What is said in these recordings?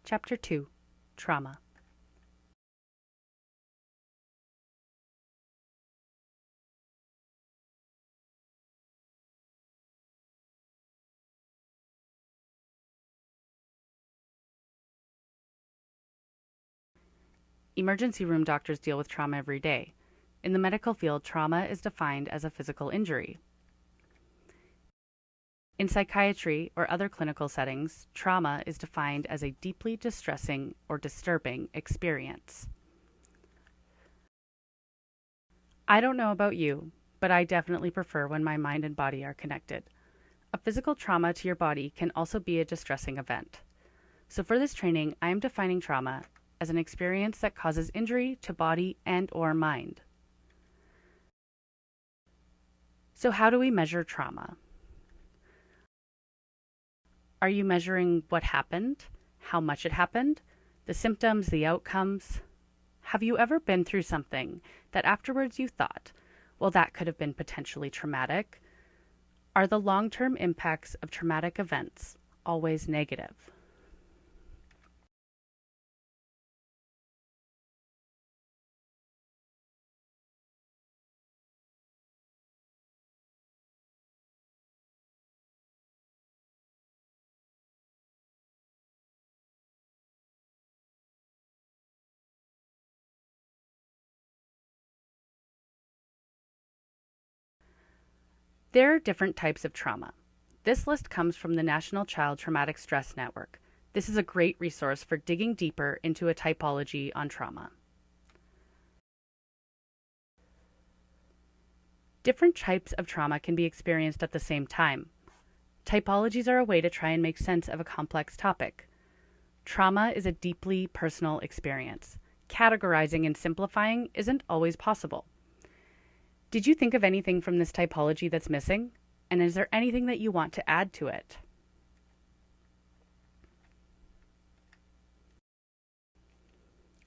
Chapter 2: Trauma. Emergency room doctors deal with trauma every day. In the medical field, trauma is defined as a physical injury. In psychiatry or other clinical settings, trauma is defined as a deeply distressing or disturbing experience. I don't know about you, but I definitely prefer when my mind and body are connected. A physical trauma to your body can also be a distressing event. So for this training, I am defining trauma as an experience that causes injury to body and/or mind. So how do we measure trauma? Are you measuring what happened, how much it happened, the symptoms, the outcomes? Have you ever been through something that afterwards you thought, well, that could have been potentially traumatic? Are the long-term impacts of traumatic events always negative? There are different types of trauma. This list comes from the National Child Traumatic Stress Network. This is a great resource for digging deeper into a typology on trauma. Different types of trauma can be experienced at the same time. Typologies are a way to try and make sense of a complex topic. Trauma is a deeply personal experience. Categorizing and simplifying isn't always possible. Did you think of anything from this typology that's missing? And is there anything that you want to add to it?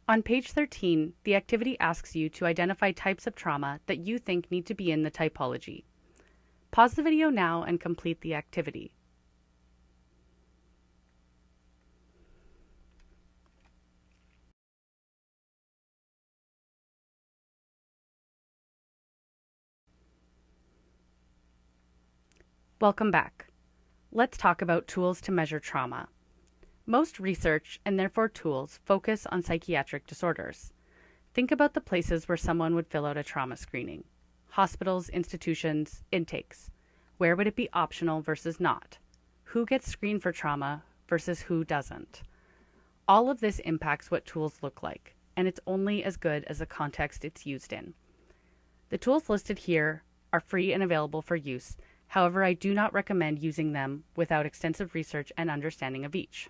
On page 13, the activity asks you to identify types of trauma that you think need to be in the typology. Pause the video now and complete the activity. Welcome back. Let's talk about tools to measure trauma. Most research, and therefore tools, focus on psychiatric disorders. Think about the places where someone would fill out a trauma screening. Hospitals, institutions, intakes. Where would it be optional versus not? Who gets screened for trauma versus who doesn't? All of this impacts what tools look like, and it's only as good as the context it's used in. The tools listed here are free and available for use. However, I do not recommend using them without extensive research and understanding of each.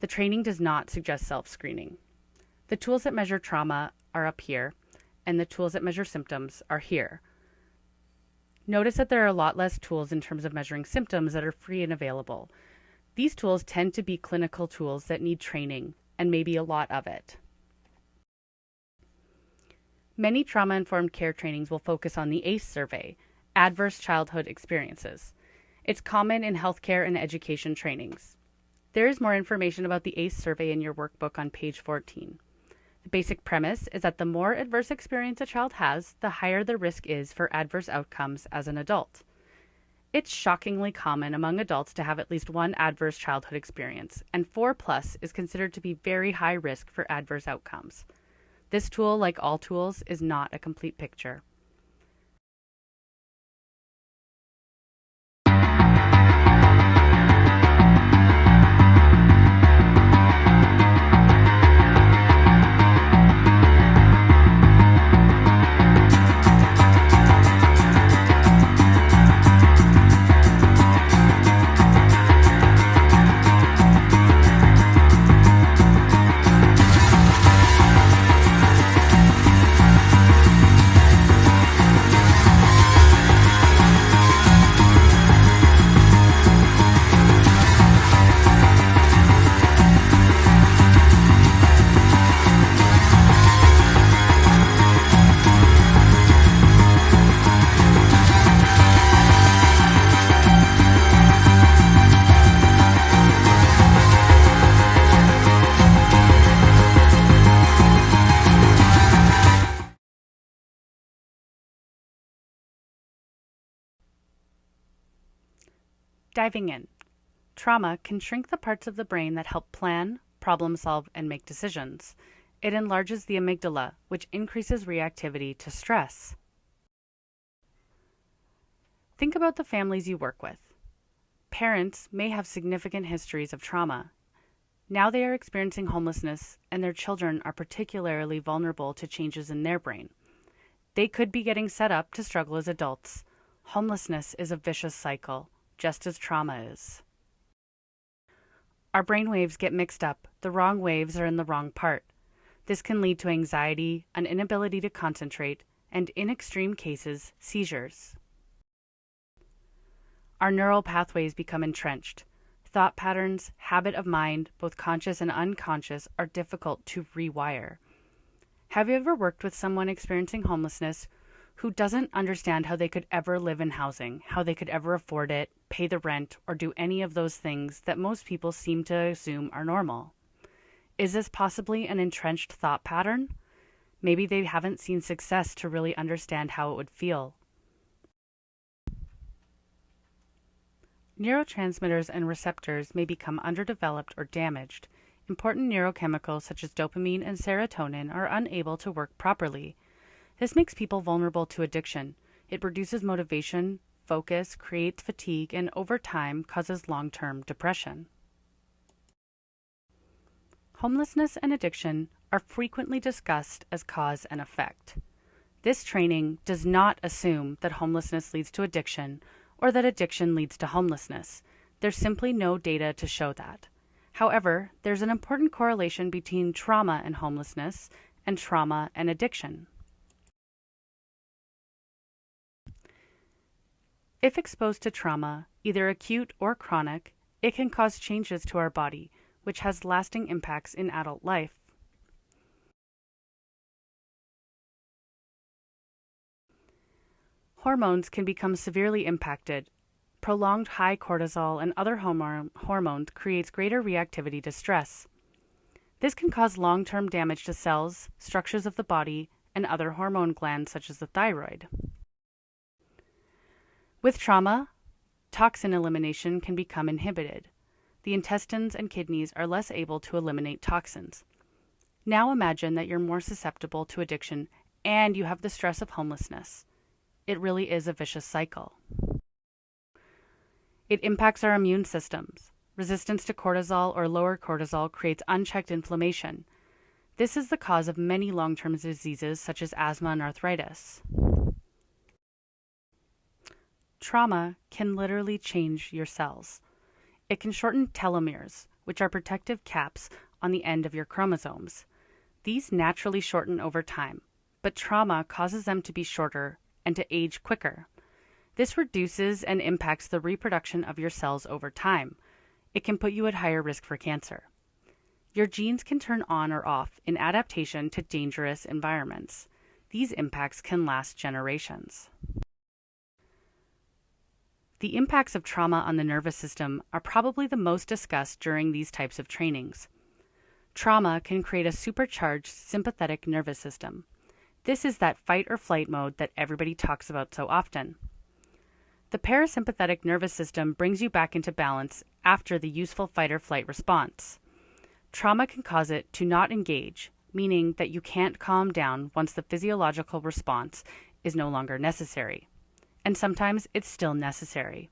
The training does not suggest self-screening. The tools that measure trauma are up here, and the tools that measure symptoms are here. Notice that there are a lot less tools in terms of measuring symptoms that are free and available. These tools tend to be clinical tools that need training, and maybe a lot of it. Many trauma-informed care trainings will focus on the ACE survey, Adverse Childhood Experiences. It's common in healthcare and education trainings. There is more information about the ACE survey in your workbook on page 14. The basic premise is that the more adverse experience a child has, the higher the risk is for adverse outcomes as an adult. It's shockingly common among adults to have at least one adverse childhood experience, and 4+ is considered to be very high risk for adverse outcomes. This tool, like all tools, is not a complete picture. Diving in, trauma can shrink the parts of the brain that help plan, problem solve, and make decisions. It enlarges the amygdala, which increases reactivity to stress. Think about the families you work with. Parents may have significant histories of trauma. Now they are experiencing homelessness, and their children are particularly vulnerable to changes in their brain. They could be getting set up to struggle as adults. Homelessness is a vicious cycle, just as trauma is. Our brain waves get mixed up. The wrong waves are in the wrong part. This can lead to anxiety, an inability to concentrate, and in extreme cases, seizures. Our neural pathways become entrenched. Thought patterns, habit of mind, both conscious and unconscious, are difficult to rewire. Have you ever worked with someone experiencing homelessness who doesn't understand how they could ever live in housing, how they could ever afford it, pay the rent, or do any of those things that most people seem to assume are normal? Is this possibly an entrenched thought pattern? Maybe they haven't seen success to really understand how it would feel. Neurotransmitters and receptors may become underdeveloped or damaged. Important neurochemicals such as dopamine and serotonin are unable to work properly. This makes people vulnerable to addiction. It reduces motivation, focus, creates fatigue, and over time causes long-term depression. Homelessness and addiction are frequently discussed as cause and effect. This training does not assume that homelessness leads to addiction or that addiction leads to homelessness. There's simply no data to show that. However, there's an important correlation between trauma and homelessness and trauma and addiction. If exposed to trauma, either acute or chronic, it can cause changes to our body, which has lasting impacts in adult life. Hormones can become severely impacted. Prolonged high cortisol and other hormones creates greater reactivity to stress. This can cause long-term damage to cells, structures of the body, and other hormone glands such as the thyroid. With trauma, toxin elimination can become inhibited. The intestines and kidneys are less able to eliminate toxins. Now imagine that you're more susceptible to addiction and you have the stress of homelessness. It really is a vicious cycle. It impacts our immune systems. Resistance to cortisol or lower cortisol creates unchecked inflammation. This is the cause of many long-term diseases such as asthma and arthritis. Trauma can literally change your cells. It can shorten telomeres, which are protective caps on the end of your chromosomes. These naturally shorten over time, but trauma causes them to be shorter and to age quicker. This reduces and impacts the reproduction of your cells over time. It can put you at higher risk for cancer. Your genes can turn on or off in adaptation to dangerous environments. These impacts can last generations. The impacts of trauma on the nervous system are probably the most discussed during these types of trainings. Trauma can create a supercharged sympathetic nervous system. This is that fight or flight mode that everybody talks about so often. The parasympathetic nervous system brings you back into balance after the useful fight or flight response. Trauma can cause it to not engage, meaning that you can't calm down once the physiological response is no longer necessary. And sometimes it's still necessary.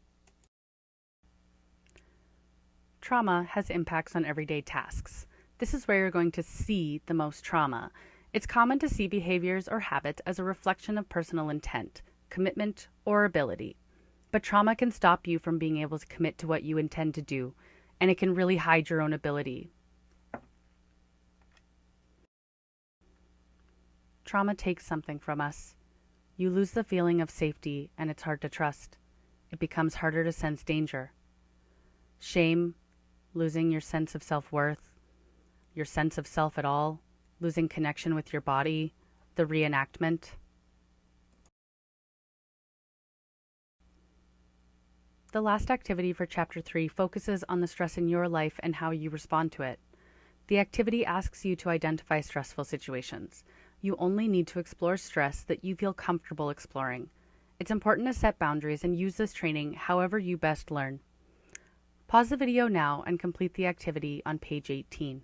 Trauma has impacts on everyday tasks. This is where you're going to see the most trauma. It's common to see behaviors or habits as a reflection of personal intent, commitment, or ability. But trauma can stop you from being able to commit to what you intend to do, and it can really hide your own ability. Trauma takes something from us. You lose the feeling of safety, and it's hard to trust. It becomes harder to sense danger. Shame, losing your sense of self-worth, your sense of self at all, losing connection with your body, the reenactment. The last activity for Chapter 3 focuses on the stress in your life and how you respond to it. The activity asks you to identify stressful situations. You only need to explore stress that you feel comfortable exploring. It's important to set boundaries and use this training however you best learn. Pause the video now and complete the activity on page 18.